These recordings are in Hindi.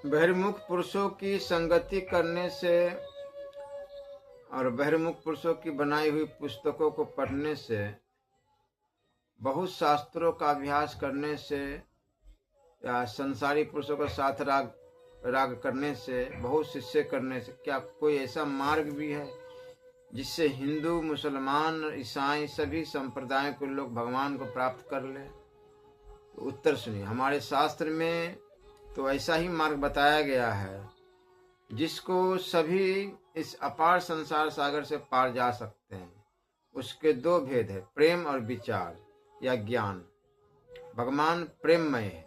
बहिर्मुख पुरुषों की संगति करने से और बहिर्मुख पुरुषों की बनाई हुई पुस्तकों को पढ़ने से, बहुत शास्त्रों का अभ्यास करने से या संसारी पुरुषों का साथ राग करने से, बहुत शिष्य करने से, क्या कोई ऐसा मार्ग भी है जिससे हिंदू, मुसलमान, ईसाई सभी संप्रदायों के लोग भगवान को प्राप्त कर ले? तो उत्तर सुनिए। हमारे शास्त्र में तो ऐसा ही मार्ग बताया गया है जिसको सभी इस अपार संसार सागर से पार जा सकते हैं। उसके दो भेद है, प्रेम और विचार या ज्ञान। भगवान प्रेममय है,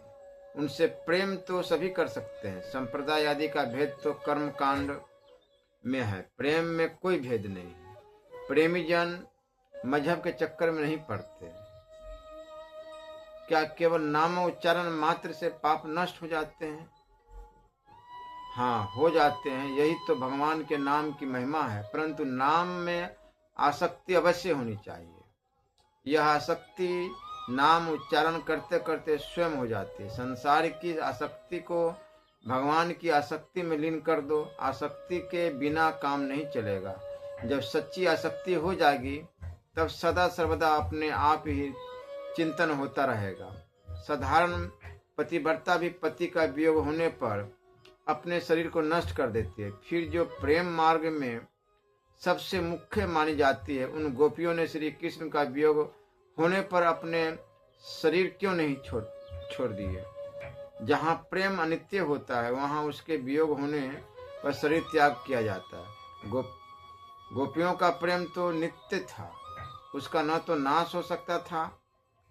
उनसे प्रेम तो सभी कर सकते हैं। संप्रदाय आदि का भेद तो कर्म कांड में है, प्रेम में कोई भेद नहीं है। प्रेमी जन मजहब के चक्कर में नहीं पड़ते। क्या केवल नाम उच्चारण मात्र से पाप नष्ट हो जाते हैं? हाँ, हो जाते हैं। यही तो भगवान के नाम की महिमा है। परंतु नाम में आसक्ति अवश्य होनी चाहिए। यह आसक्ति नाम उच्चारण करते करते स्वयं हो जाती है। संसार की आसक्ति को भगवान की आसक्ति में लीन कर दो। आसक्ति के बिना काम नहीं चलेगा। जब सच्ची आसक्ति हो जाएगी तब सदा सर्वदा अपने आप ही चिंतन होता रहेगा। साधारण पतिव्रता भी पति का वियोग होने पर अपने शरीर को नष्ट कर देती है। फिर जो प्रेम मार्ग में सबसे मुख्य मानी जाती है, उन गोपियों ने श्री कृष्ण का वियोग होने पर अपने शरीर क्यों नहीं छोड़ दिए? जहाँ प्रेम अनित्य होता है वहाँ उसके वियोग होने पर शरीर त्याग किया जाता है। गोपियों का प्रेम तो नित्य था, उसका न तो नाश हो सकता था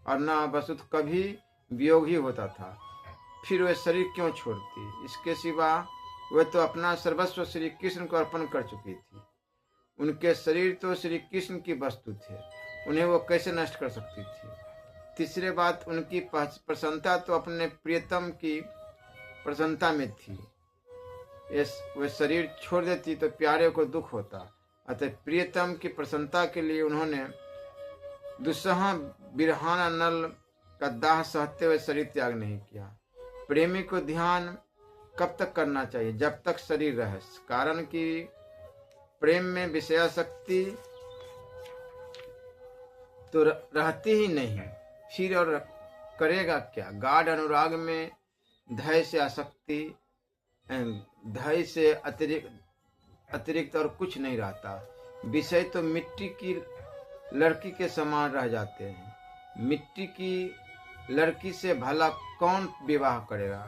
और न वसुत कभी वियोग ही होता था। फिर वे शरीर क्यों छोड़ती? इसके सिवा वे तो अपना सर्वस्व श्री कृष्ण को अर्पण कर चुकी थी। उनके शरीर तो श्री कृष्ण की वस्तु थे, उन्हें वो कैसे नष्ट कर सकती थी? तीसरी बात, उनकी प्रसन्नता तो अपने प्रियतम की प्रसन्नता में थी। वे शरीर छोड़ देती तो प्यारे को दुख होता। अतः प्रियतम की प्रसन्नता के लिए उन्होंने दुस्सह बिरहाना नल का दाह सहते हुए शरीर त्याग नहीं किया। प्रेमी को ध्यान कब तक करना चाहिए? जब तक शरीर रहे। कारण कि प्रेम में विषयासक्ति तो रहती ही नहीं, फिर और करेगा क्या? गाढ़ अनुराग में धैर्य से आसक्ति, धैर्य से अतिरिक्त और कुछ नहीं रहता। विषय तो मिट्टी की लड़की के समान रह जाते हैं। मिट्टी की लड़की से भला कौन विवाह करेगा?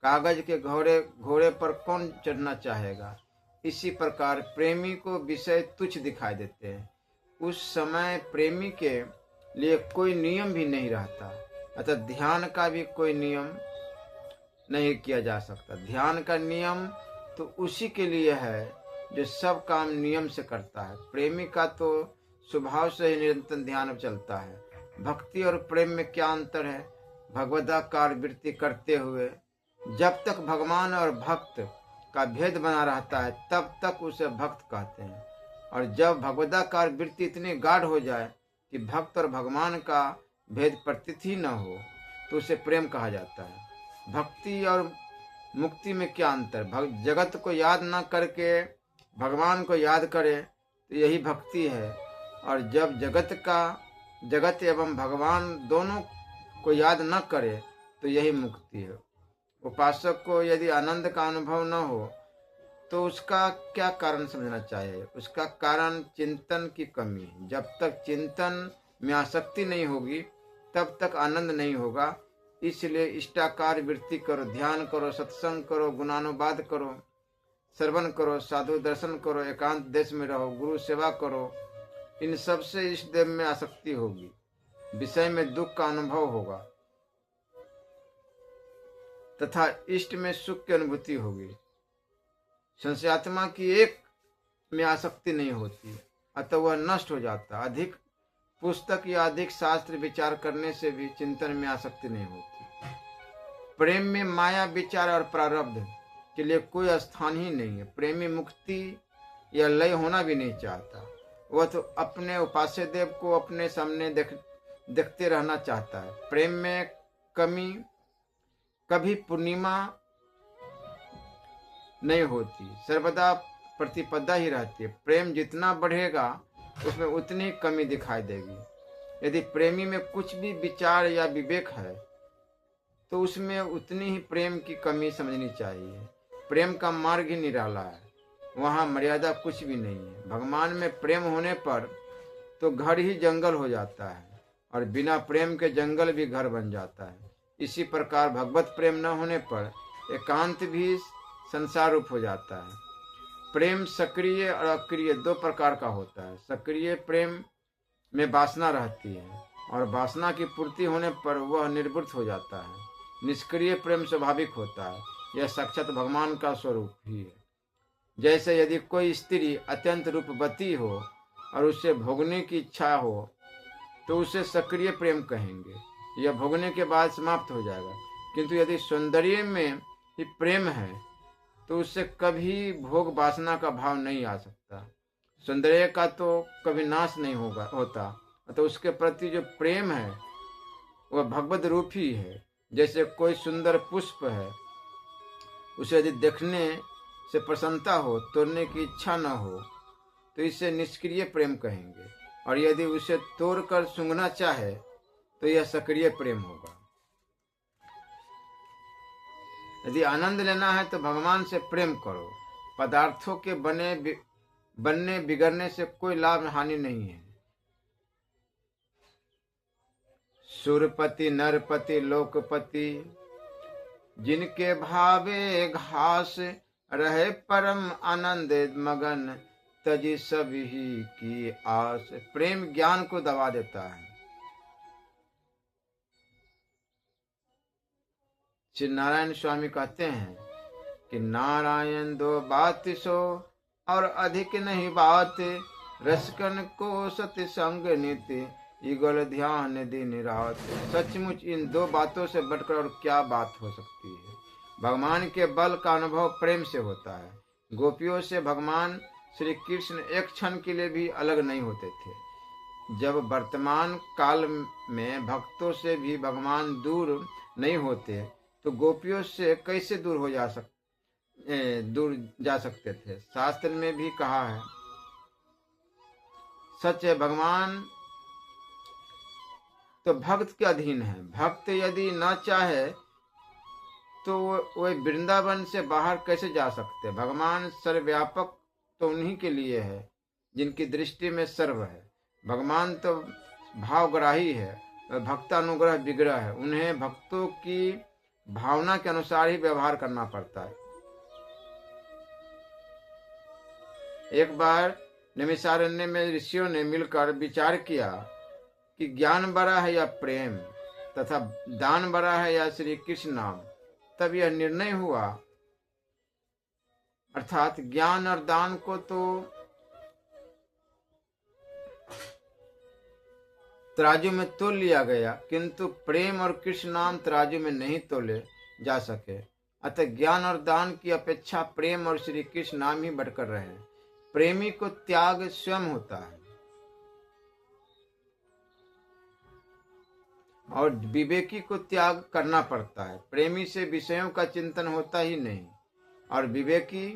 कागज के घोड़े पर कौन चढ़ना चाहेगा? इसी प्रकार प्रेमी को विषय तुच्छ दिखाई देते हैं। उस समय प्रेमी के लिए कोई नियम भी नहीं रहता। अतः ध्यान का भी कोई नियम नहीं किया जा सकता। ध्यान का नियम तो उसी के लिए है जो सब काम नियम से करता है। प्रेमी का तो स्वभाव से ही निरंतर ध्यान चलता है। भक्ति और प्रेम में क्या अंतर है? भगवदाकार वृत्ति करते हुए जब तक भगवान और भक्त का भेद बना रहता है तब तक उसे भक्त कहते हैं, और जब भगवदाकार वृत्ति इतनी गाढ़ हो जाए कि भक्त और भगवान का भेद प्रतीत ही न हो तो उसे प्रेम कहा जाता है। भक्ति और मुक्ति में क्या अंतर? जगत को याद न करके भगवान को याद करे तो यही भक्ति है, और जब जगत एवं भगवान दोनों को याद न करे तो यही मुक्ति है। उपासक को यदि आनंद का अनुभव न हो तो उसका क्या कारण समझना चाहिए? उसका कारण चिंतन की कमी है। जब तक चिंतन में आसक्ति नहीं होगी तब तक आनंद नहीं होगा। इसलिए इष्टाकार वृत्ति करो, ध्यान करो, सत्संग करो, गुणानुवाद करो, श्रवण करो, साधु दर्शन करो, एकांत देश में रहो, गुरु सेवा करो। इन सब से इष्ट देव में आसक्ति होगी, विषय में दुख का अनुभव होगा तथा इष्ट में सुख की अनुभूति होगी। संशयात्मा की एक में आसक्ति नहीं होती, अतः वह नष्ट हो जाता। अधिक पुस्तक या अधिक शास्त्र विचार करने से भी चिंतन में आसक्ति नहीं होती। प्रेम में माया, विचार और प्रारब्ध के लिए कोई स्थान ही नहीं है। प्रेमी मुक्ति या लय होना भी नहीं चाहता। वह तो अपने उपास्य देव को अपने सामने देखते रहना चाहता है। प्रेम में कभी पूर्णिमा नहीं होती, सर्वदा प्रतिपदा ही रहती है। प्रेम जितना बढ़ेगा उसमें उतनी कमी दिखाई देगी। यदि प्रेमी में कुछ भी विचार या विवेक है तो उसमें उतनी ही प्रेम की कमी समझनी चाहिए। प्रेम का मार्ग ही निराला है, वहाँ मर्यादा कुछ भी नहीं है। भगवान में प्रेम होने पर तो घर ही जंगल हो जाता है और बिना प्रेम के जंगल भी घर बन जाता है। इसी प्रकार भगवत प्रेम न होने पर एकांत भी संसार रूप हो जाता है। प्रेम सक्रिय और अक्रिय दो प्रकार का होता है। सक्रिय प्रेम में वासना रहती है और वासना की पूर्ति होने पर वह निर्वृत्त हो जाता है। निष्क्रिय प्रेम स्वाभाविक होता है, यह साक्षात भगवान का स्वरूप ही है। जैसे यदि कोई स्त्री अत्यंत रूपवती हो और उसे भोगने की इच्छा हो तो उसे सक्रिय प्रेम कहेंगे, यह भोगने के बाद समाप्त हो जाएगा। किंतु यदि सौंदर्य में ही प्रेम है तो उससे कभी भोग वासना का भाव नहीं आ सकता। सौंदर्य का तो कभी नाश नहीं होता, तो उसके प्रति जो प्रेम है वह भगवत रूप ही है। जैसे कोई सुंदर पुष्प है, उसे यदि देखने से प्रसन्नता हो, तोड़ने की इच्छा न हो, तो इसे निष्क्रिय प्रेम कहेंगे। और यदि उसे तोड़कर सूंघना चाहे तो यह सक्रिय प्रेम होगा। यदि आनंद लेना है तो भगवान से प्रेम करो। पदार्थों के बनने बिगड़ने से कोई लाभ हानि नहीं है। सुरपति नरपति लोकपति जिनके भावे घास, रहे परम आनंद मगन, तजी सभी की आस। प्रेम ज्ञान को दबा देता है। श्री नारायण स्वामी कहते हैं कि नारायण दो बात सो और अधिक नहीं बात, रसकन को सत्संग नित्य, युगल ध्यान दिन रात। सचमुच इन दो बातों से बढ़कर और क्या बात हो सकती है। भगवान के बल का अनुभव प्रेम से होता है। गोपियों से भगवान श्री कृष्ण एक क्षण के लिए भी अलग नहीं होते थे। जब वर्तमान काल में भक्तों से भी भगवान दूर नहीं होते तो गोपियों से कैसे दूर जा सकते थे। शास्त्र में भी कहा है, सच है भगवान तो भक्त के अधीन है। भक्त यदि न चाहे तो वे वृंदावन से बाहर कैसे जा सकते। भगवान सर्वव्यापक तो उन्हीं के लिए है जिनकी दृष्टि में सर्व है। भगवान तो भावग्राही है, भक्तानुग्रह विग्रह है। उन्हें भक्तों की भावना के अनुसार ही व्यवहार करना पड़ता है। एक बार नैमिषारण्य में ऋषियों ने मिलकर विचार किया कि ज्ञान बड़ा है या प्रेम, तथा दान बड़ा है या श्री कृष्ण नाम। तब यह निर्णय हुआ, अर्थात ज्ञान और दान को तो तराजू में तोल लिया गया, किंतु प्रेम और कृष्ण नाम तराजू में नहीं तोले जा सके। अतः ज्ञान और दान की अपेक्षा प्रेम और श्री कृष्ण नाम ही बढ़कर रहे। प्रेमी को त्याग स्वयं होता है और विवेकी को त्याग करना पड़ता है। प्रेमी से विषयों का चिंतन होता ही नहीं और विवेकी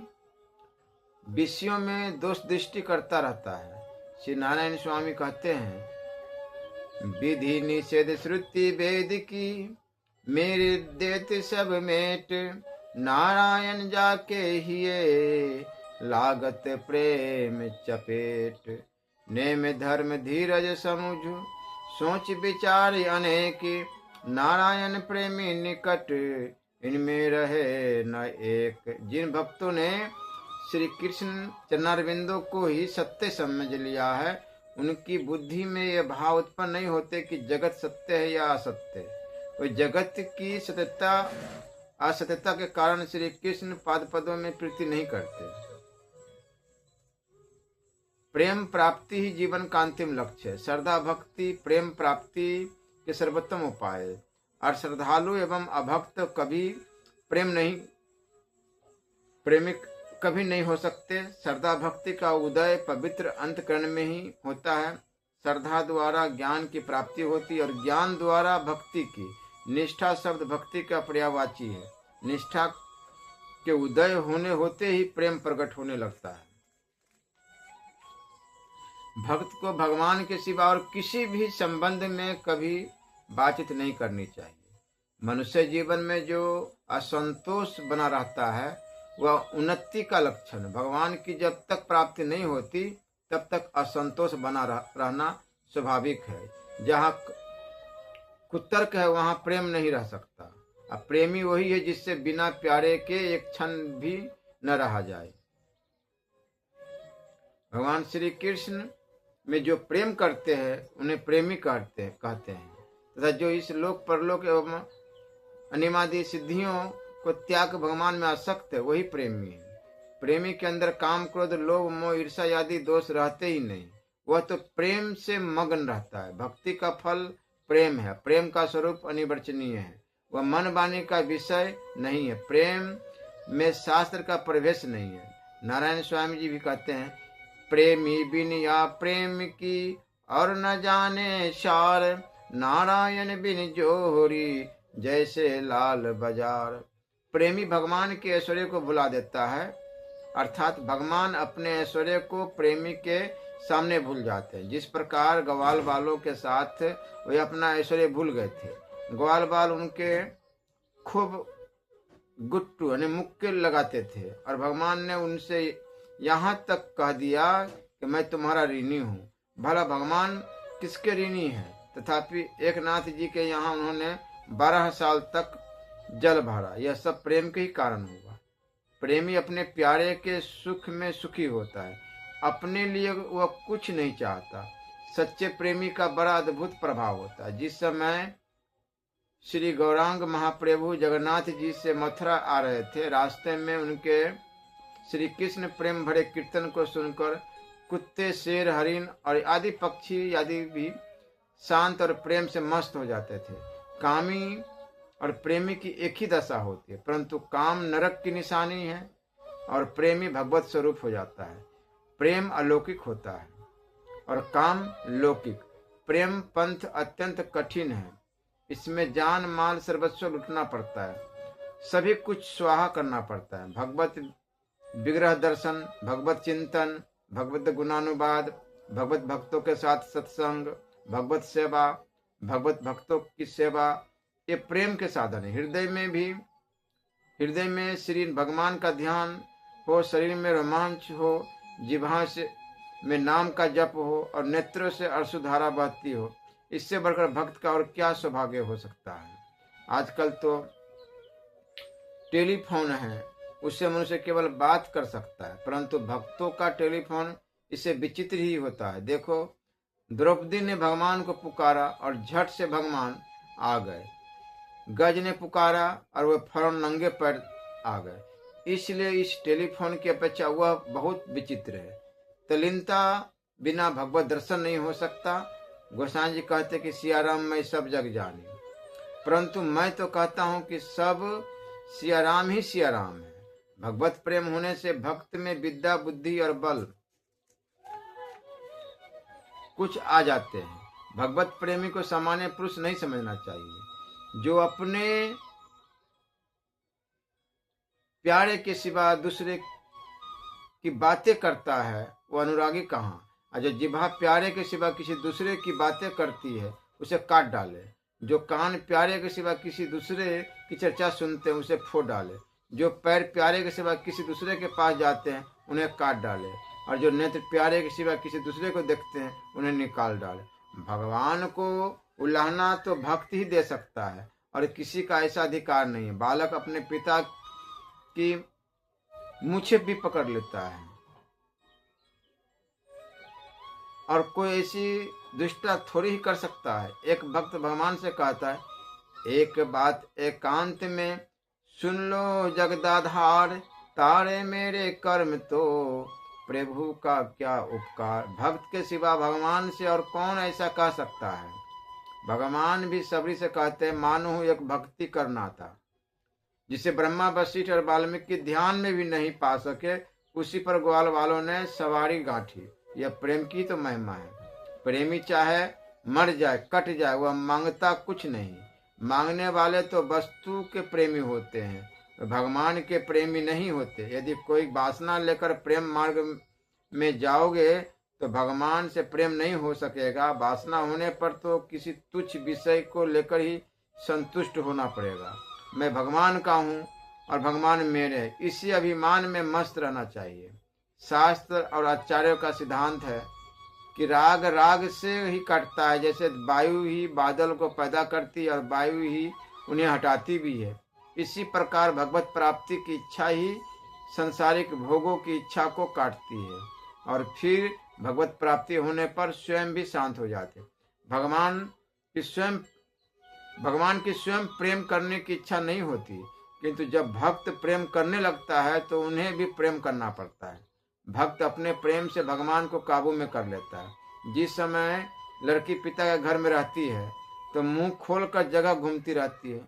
विषयों में दोष दृष्टि करता रहता है। श्री नारायण स्वामी कहते हैं, विधि निषेध श्रुति वेद की, मेरे देत सब मेट, नारायण जाके हिये, लागत प्रेम चपेट। नेम धर्म धीरज समुझ, सोच विचार अनेक, नारायण प्रेमी निकट, इनमें रहे न एक। जिन भक्तों ने श्री कृष्ण चरणारविंदों को ही सत्य समझ लिया है, उनकी बुद्धि में यह भाव उत्पन्न नहीं होते कि जगत सत्य है या असत्य। वे जगत की सत्यता असत्यता के कारण श्री कृष्ण पाद पदों में प्रीति नहीं करते। प्रेम प्राप्ति ही जीवन का अंतिम लक्ष्य है। श्रद्धा भक्ति प्रेम प्राप्ति के सर्वोत्तम उपाय है और श्रद्धालु एवं अभक्त कभी प्रेमिक कभी नहीं हो सकते। श्रद्धा भक्ति का उदय पवित्र अंतःकरण में ही होता है। श्रद्धा द्वारा ज्ञान की प्राप्ति होती और ज्ञान द्वारा भक्ति की। निष्ठा शब्द भक्ति का पर्यायवाची है। निष्ठा के उदय होने होते ही प्रेम प्रकट होने लगता है। भक्त को भगवान के सिवा और किसी भी संबंध में कभी बातचीत नहीं करनी चाहिए। मनुष्य जीवन में जो असंतोष बना रहता है वह उन्नति का लक्षण है। भगवान की जब तक प्राप्ति नहीं होती तब तक असंतोष बना रहना स्वाभाविक है। जहाँ कुतर्क है वहाँ प्रेम नहीं रह सकता। अब प्रेमी वही है जिससे बिना प्यारे के एक क्षण भी न रहा जाए। भगवान श्री कृष्ण में जो प्रेम करते हैं उन्हें प्रेमी कहते हैं तथा जो इस लोक परलोक एवं अनिमादि सिद्धियों को त्याग भगवान में आसक्त है वही प्रेमी है। प्रेमी के अंदर काम क्रोध लोभ मोह ईर्षा आदि दोष रहते ही नहीं, वह तो प्रेम से मग्न रहता है। भक्ति का फल प्रेम है। प्रेम का स्वरूप अनिवर्चनीय है, वह मन वाणी का विषय नहीं है। प्रेम में शास्त्र का प्रवेश नहीं है। नारायण स्वामी जी भी कहते हैं, प्रेमी बिन या प्रेम की और न जाने सार, नारायण बिन जोहरी जैसे लाल बाजार। प्रेमी भगवान के ऐश्वर्य को भुला देता है, अर्थात भगवान अपने ऐश्वर्य को प्रेमी के सामने भूल जाते हैं। जिस प्रकार ग्वाल बालों के साथ वे अपना ऐश्वर्य भूल गए थे। ग्वाल बाल उनके खूब गुट्टू यानी मुक्के लगाते थे और भगवान ने उनसे यहाँ तक कह दिया कि मैं तुम्हारा ऋणी हूँ। भला भगवान किसके ऋणी है? तथापि एक नाथ जी के यहाँ उन्होंने 12 साल तक जल भरा। यह सब प्रेम के ही कारण हुआ। प्रेमी अपने प्यारे के सुख में सुखी होता है, अपने लिए वह कुछ नहीं चाहता। सच्चे प्रेमी का बड़ा अद्भुत प्रभाव होता है। जिस समय श्री गौरांग महाप्रभु जगन्नाथ जी से मथुरा आ रहे थे, रास्ते में उनके श्री कृष्ण प्रेम भरे कीर्तन को सुनकर कुत्ते, शेर, हरिण और आदि पक्षी आदि भी शांत और प्रेम से मस्त हो जाते थे। कामी और प्रेमी की एक ही दशा होती है, परंतु काम नरक की निशानी है और प्रेमी भगवत स्वरूप हो जाता है। प्रेम अलौकिक होता है और काम लौकिक। प्रेम पंथ अत्यंत कठिन है। इसमें जान माल सर्वस्व लुटना पड़ता है, सभी कुछ स्वाहा करना पड़ता है। भगवत विग्रह दर्शन, भगवत चिंतन, भगवत गुणानुवाद, भगवत भक्तों के साथ सत्संग, भगवत सेवा, भगवत भक्तों की सेवा, ये प्रेम के साधन है। हृदय में श्री भगवान का ध्यान हो, शरीर में रोमांच हो, जिह्वा से में नाम का जप हो और नेत्रों से अश्रुधारा बहती हो। इससे बढ़कर भक्त का और क्या सौभाग्य हो सकता है। आजकल तो टेलीफोन है, उससे मनुष्य केवल बात कर सकता है, परंतु भक्तों का टेलीफोन इससे विचित्र ही होता है। देखो, द्रौपदी ने भगवान को पुकारा और झट से भगवान आ गए। गज ने पुकारा और वह फौरन नंगे पैर आ गए। इसलिए इस टेलीफोन की अपेक्षा वह बहुत विचित्र है। तल्लीनता बिना भगवत दर्शन नहीं हो सकता। गोसाई जी कहते कि सियाराम मैं सब जग जानी, परंतु मैं तो कहता हूँ कि सब सियाराम ही सियाराम है। भगवत प्रेम होने से भक्त में विद्या, बुद्धि और बल कुछ आ जाते हैं। भगवत प्रेमी को सामान्य पुरुष नहीं समझना चाहिए। जो अपने प्यारे के सिवा दूसरे की बातें करता है वो अनुरागी कहाँ। और जो जिह्वा प्यारे के सिवा किसी दूसरे की बातें करती है उसे काट डाले। जो कान प्यारे के सिवा किसी दूसरे की चर्चा सुनते हैं उसे फोड़ डाले। जो पैर प्यारे के सिवा किसी दूसरे के पास जाते हैं उन्हें काट डाले। और जो नेत्र प्यारे के सिवा किसी दूसरे को देखते हैं उन्हें निकाल डाले। भगवान को उलाहना तो भक्त ही दे सकता है और किसी का ऐसा अधिकार नहीं है। बालक अपने पिता की मूछें भी पकड़ लेता है और कोई ऐसी दुष्टता थोड़ी ही कर सकता है। एक भक्त भगवान से कहता है, एक बात एकांत में सुन लो जगदाधार, तारे मेरे कर्म तो प्रभु का क्या उपकार। भक्त के सिवा भगवान से और कौन ऐसा कह सकता है। भगवान भी सबरी से कहते हैं, मानो एक भक्ति करना था जिसे ब्रह्मा, वशिष्ठ और वाल्मीकि ध्यान में भी नहीं पा सके, उसी पर ग्वाल वालों ने सवारी गांठी। यह प्रेम की तो महिमा है। प्रेमी चाहे मर जाए, कट जाए, वह मांगता कुछ नहीं। मांगने वाले तो वस्तु के प्रेमी होते हैं भगवान के प्रेमी नहीं होते। यदि कोई वासना लेकर प्रेम मार्ग में जाओगे तो भगवान से प्रेम नहीं हो सकेगा। वासना होने पर तो किसी तुच्छ विषय को लेकर ही संतुष्ट होना पड़ेगा। मैं भगवान का हूँ और भगवान मेरे हैं, इसी अभिमान में मस्त रहना चाहिए। शास्त्र और आचार्यों का सिद्धांत है कि राग राग से ही कटता है। जैसे वायु ही बादल को पैदा करती है और वायु ही उन्हें हटाती भी है, इसी प्रकार भगवत प्राप्ति की इच्छा ही संसारिक भोगों की इच्छा को काटती है और फिर भगवत प्राप्ति होने पर स्वयं भी शांत हो जाते। भगवान की स्वयं प्रेम करने की इच्छा नहीं होती, किंतु जब भक्त प्रेम करने लगता है तो उन्हें भी प्रेम करना पड़ता है। भक्त अपने प्रेम से भगवान को काबू में कर लेता है। जिस समय लड़की पिता के घर में रहती है तो मुंह खोलकर जगह घूमती रहती है,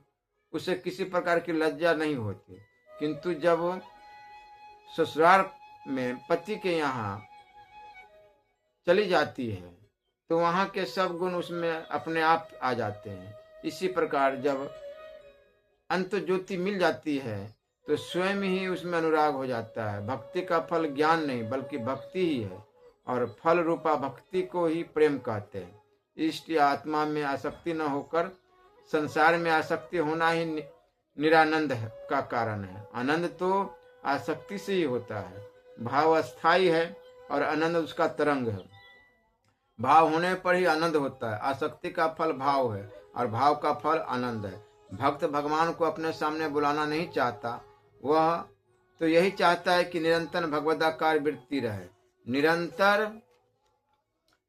उसे किसी प्रकार की लज्जा नहीं होती, किंतु जब ससुराल में पति के यहाँ चली जाती है तो वहां के सब गुण उसमें अपने आप आ जाते हैं। इसी प्रकार जब अंत ज्योति मिल जाती है तो स्वयं ही उसमें अनुराग हो जाता है। भक्ति का फल ज्ञान नहीं बल्कि भक्ति ही है और फल रूपा भक्ति को ही प्रेम कहते हैं। इसलिए आत्मा में आसक्ति न होकर संसार में आसक्ति होना ही निरानंद का कारण है। आनंद तो आसक्ति से ही होता है। भाव अस्थाई है और आनंद उसका तरंग है। भाव होने पर ही आनंद होता है। आसक्ति का फल भाव है और भाव का फल आनंद है। भक्त भगवान को अपने सामने बुलाना नहीं चाहता, वह तो यही चाहता है कि निरंतर भगवदाकार वृत्ति रहे। निरंतर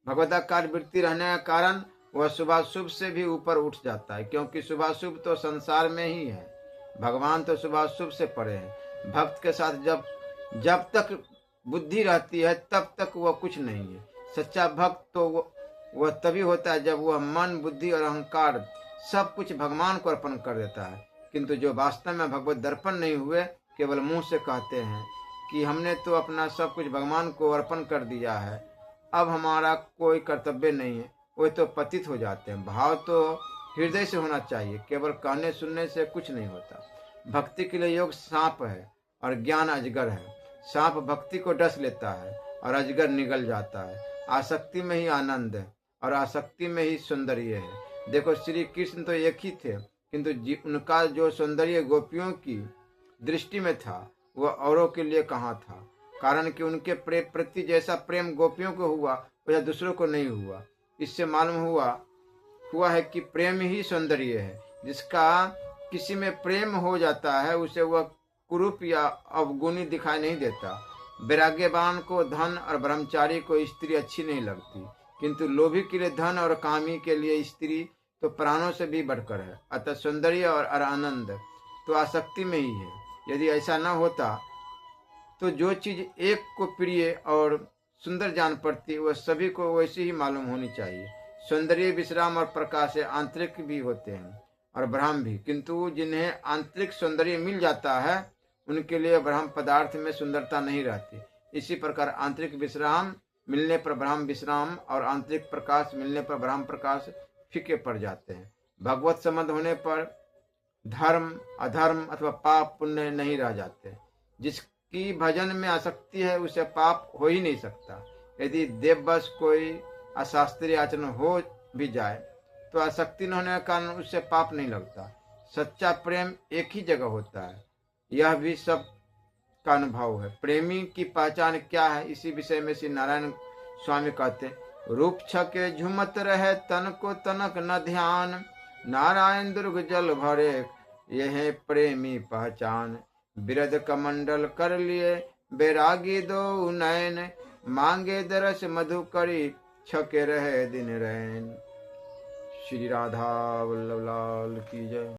भगवदाकार वृत्ति रहने का कारण वह शुभाशुभ से भी ऊपर उठ जाता है, क्योंकि शुभाशुभ तो संसार में ही है, भगवान तो शुभाशुभ से परे है। भक्त के साथ जब तक बुद्धि रहती है तब तक वह कुछ नहीं है। सच्चा भक्त तो वह तभी होता है जब वह मन बुद्धि और अहंकार सब कुछ भगवान को अर्पण कर देता है। किंतु जो वास्तव में भगवत दर्पण नहीं हुए, केवल मुंह से कहते हैं कि हमने तो अपना सब कुछ भगवान को अर्पण कर दिया है, अब हमारा कोई कर्तव्य नहीं है, वे तो पतित हो जाते हैं। भाव तो हृदय से होना चाहिए, केवल कहने सुनने से कुछ नहीं होता। भक्ति के लिए योग सांप है और ज्ञान अजगर है। सांप भक्ति को डस लेता है और अजगर निगल जाता है। आसक्ति में ही आनंद है और आसक्ति में ही सौंदर्य है। देखो, श्री कृष्ण तो एक ही थे, किंतु उनका जो सौंदर्य गोपियों की दृष्टि में था वह औरों के लिए कहाँ था। कारण कि उनके प्रति जैसा प्रेम गोपियों को हुआ वैसा दूसरों को नहीं हुआ। इससे मालूम हुआ है कि प्रेम ही सौंदर्य है। जिसका किसी में प्रेम हो जाता है उसे वह कुरूप या अवगुणी दिखाई नहीं देता। वैराग्यवान को धन और ब्रह्मचारी को स्त्री अच्छी नहीं लगती, किंतु लोभी के लिए धन और कामी के लिए स्त्री तो प्राणों से भी बढ़कर है। अतः सौंदर्य और आनंद तो आसक्ति में ही है। यदि ऐसा न होता तो जो चीज एक को प्रिय और सुंदर जान पड़ती वह सभी को वैसी ही मालूम होनी चाहिए। सौंदर्य विश्राम और प्रकाश से आंतरिक भी होते हैं और ब्रह्म भी, किंतु जिन्हें आंतरिक सौंदर्य मिल जाता है उनके लिए ब्रह्म पदार्थ में सुंदरता नहीं रहती। इसी प्रकार आंतरिक विश्राम मिलने पर ब्रह्म विश्राम और आंतरिक प्रकाश मिलने पर ब्रह्म प्रकाश फीके पड़ जाते हैं। भगवत संबंध होने पर धर्म अधर्म अथवा पाप पुण्य नहीं रह जाते। जिसकी भजन में आसक्ति है उसे पाप हो ही नहीं सकता। यदि देववश कोई अशास्त्रीय आचरण हो भी जाए तो आसक्ति न होने के कारण उससे पाप नहीं लगता। सच्चा प्रेम एक ही जगह होता है, यह भी सब का अनुभव है। प्रेमी की पहचान क्या है, इसी विषय में श्री नारायण स्वामी कहते, रूप छके झुमत रहे तन को तनक न ध्यान, नारायण दुर्ग जल भरे यह प्रेमी पहचान। बिरद कमंडल कर लिए बैरागी दो नैन, मांगे दरस मधु करी छके रहे दिन रैन। श्री राधा वल्लभ लाल की जय।